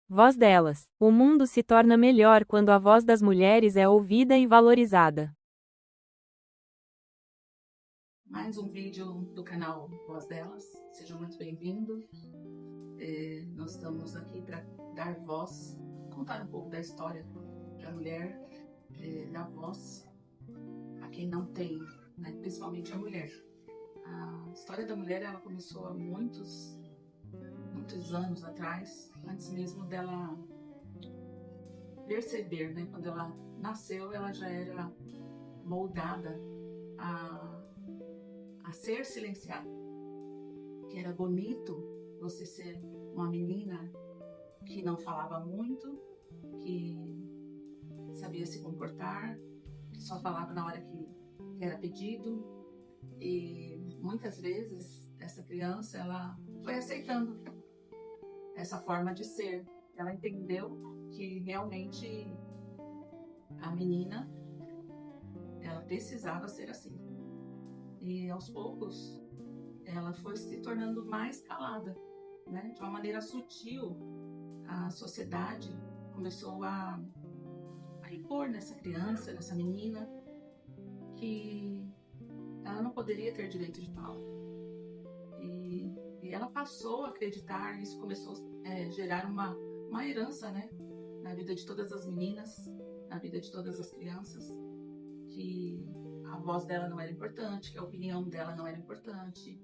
Voz delas. O mundo se torna melhor quando a voz das mulheres é ouvida e valorizada. Mais um vídeo do canal Voz Delas. Sejam muito bem-vindos. Nós estamos aqui para dar voz, contar um pouco da história da mulher, dar voz a quem não tem, né? Principalmente a mulher. A história da mulher ela começou há muitos anos atrás, antes mesmo dela perceber, né? Quando ela nasceu, ela já era moldada a ser silenciada. Que era bonito você ser uma menina que não falava muito, que sabia se comportar, que só falava na hora que era pedido. E muitas vezes essa criança ela foi aceitando essa forma de ser. Ela entendeu que realmente a menina ela precisava ser assim. E aos poucos ela foi se tornando mais calada, né? De uma maneira sutil. A sociedade começou a impor nessa criança, nessa menina, que ela não poderia ter direito de fala. E ela passou a acreditar, e isso começou a gerar uma herança, né? Na vida de todas as meninas, na vida de todas as crianças, que a voz dela não era importante, que a opinião dela não era importante,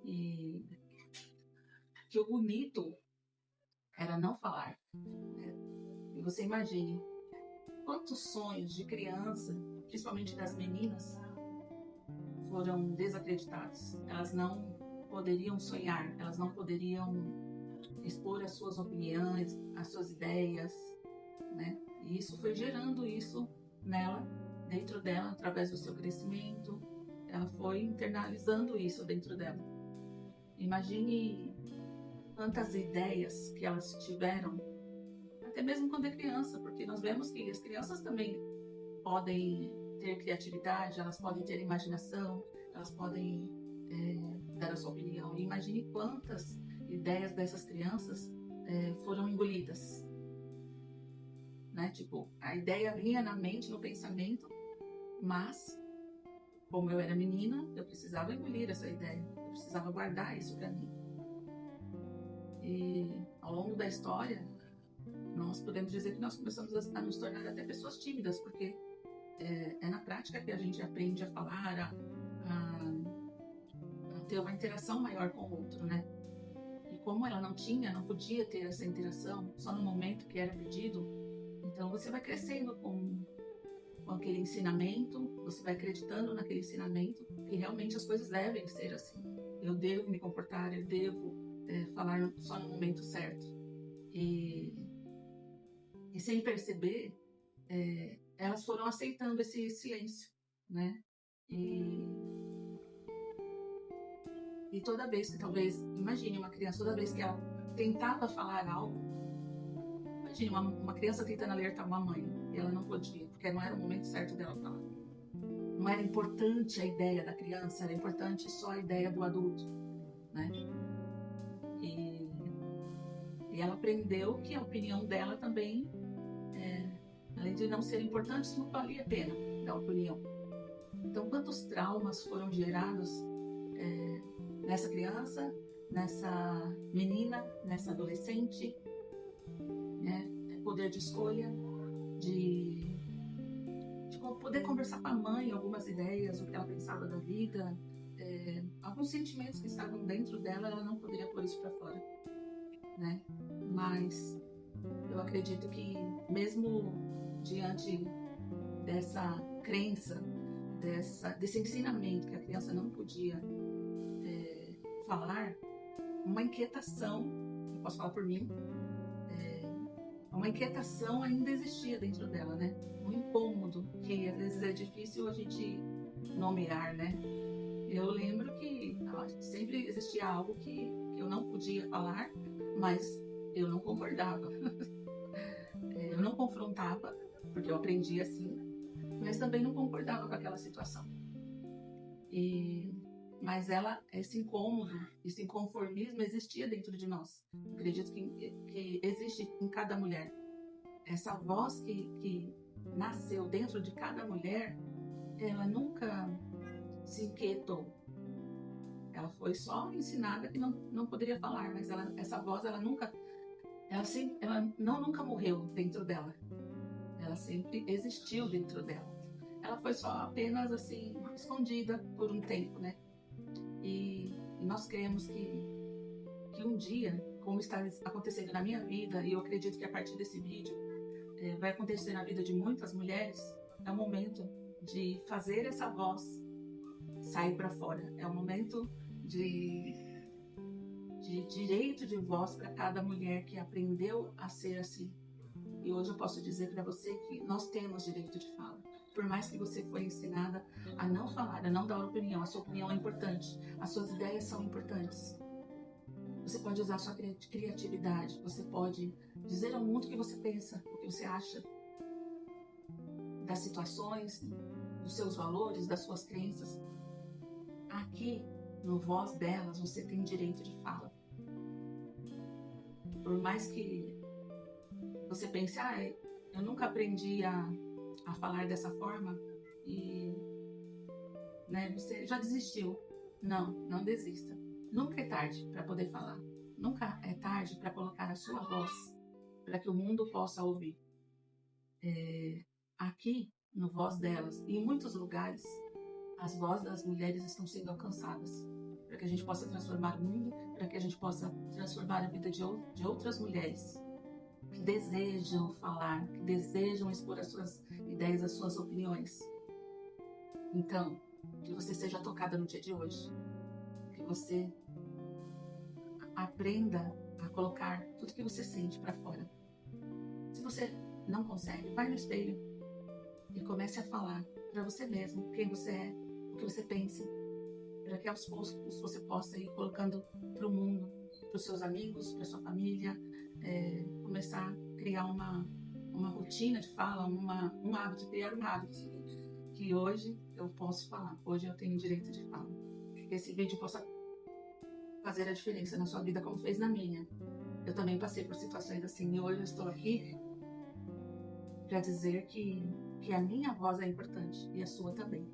e que o bonito era não falar. Né? E você imagine quantos sonhos de criança, principalmente das meninas, foram desacreditados. Elas não poderiam sonhar, elas não poderiam expor as suas opiniões, as suas ideias, né? E isso foi gerando isso nela, dentro dela, através do seu crescimento. Ela foi internalizando isso dentro dela. Imagine quantas ideias que elas tiveram, até mesmo quando é criança, porque nós vemos que as crianças também podem ter criatividade, elas podem ter imaginação, elas podem dar a sua opinião. E imagine quantas ideias dessas crianças foram engolidas. Né? Tipo, a ideia vinha na mente, no pensamento, mas, como eu era menina, eu precisava engolir essa ideia, eu precisava guardar isso para mim. E ao longo da história, nós podemos dizer que nós começamos a nos tornar até pessoas tímidas, porque é na prática que a gente aprende a falar, a ter uma interação maior com o outro, né? E como ela não podia ter essa interação só no momento que era pedido, então você vai crescendo com aquele ensinamento, você vai acreditando naquele ensinamento que realmente as coisas devem ser assim. Eu devo me comportar, eu devo falar só no momento certo. E sem perceber, elas foram aceitando esse silêncio, né? E toda vez que, talvez, imagine uma criança, toda vez que ela tentava falar algo, imagine uma criança tentando alertar uma mãe, e ela não podia, porque não era o momento certo dela falar. Não era importante a ideia da criança, era importante só a ideia do adulto, né? E ela aprendeu que a opinião dela também, além de não ser importante, não valia a pena dar opinião. Então, quantos traumas foram gerados nessa criança, nessa menina, nessa adolescente, né? Poder de escolha, de poder conversar com a mãe algumas ideias, o que ela pensava da vida, alguns sentimentos que estavam dentro dela, ela não poderia pôr isso para fora, né? Mas eu acredito que mesmo diante dessa crença, desse ensinamento que a criança não podia falar, uma inquietação, eu posso falar por mim, uma inquietação ainda existia dentro dela, né? Um incômodo, que às vezes é difícil a gente nomear, né? Eu lembro que sempre existia algo que eu não podia falar, mas eu não concordava. Eu não confrontava, porque eu aprendi assim, mas também não concordava com aquela situação. E mas esse incômodo, esse inconformismo existia dentro de nós. Acredito que existe em cada mulher. Essa voz que nasceu dentro de cada mulher, ela nunca se inquietou. Ela foi só ensinada que não poderia falar, mas essa voz, ela nunca morreu dentro dela. Ela sempre existiu dentro dela. Ela foi só apenas assim escondida por um tempo, né? E nós cremos que um dia, como está acontecendo na minha vida, e eu acredito que a partir desse vídeo vai acontecer na vida de muitas mulheres, é o momento de fazer essa voz sair para fora. É o momento de direito de voz para cada mulher que aprendeu a ser assim. E hoje eu posso dizer para você que nós temos direito de fala. Por mais que você foi ensinada a não falar, a não dar opinião, a sua opinião é importante, as suas ideias são importantes. Você pode usar a sua criatividade, você pode dizer ao mundo o que você pensa, o que você acha das situações, dos seus valores, das suas crenças. Aqui, no Voz Delas, você tem direito de fala. Por mais que você pense, eu nunca aprendi a falar dessa forma e você já desistiu. Não desista. Nunca é tarde para poder falar. Nunca é tarde para colocar a sua voz para que o mundo possa ouvir. Aqui, no Voz Delas e em muitos lugares, as vozes das mulheres estão sendo alcançadas para que a gente possa transformar o mundo, para que a gente possa transformar a vida de outras mulheres que desejam falar, que desejam expor as suas ideias, as suas opiniões. Então, que você seja tocada no dia de hoje, que você aprenda a colocar tudo que você sente para fora. Se você não consegue, vai no espelho e comece a falar para você mesmo quem você é, o que você pensa, para que aos poucos você possa ir colocando para o mundo, para os seus amigos, para sua família, começar a criar uma rotina de fala, um hábito, criar um hábito que hoje eu posso falar, hoje eu tenho direito de fala. Que esse vídeo possa fazer a diferença na sua vida como fez na minha. Eu também passei por situações assim e hoje eu estou aqui para dizer que a minha voz é importante e a sua também.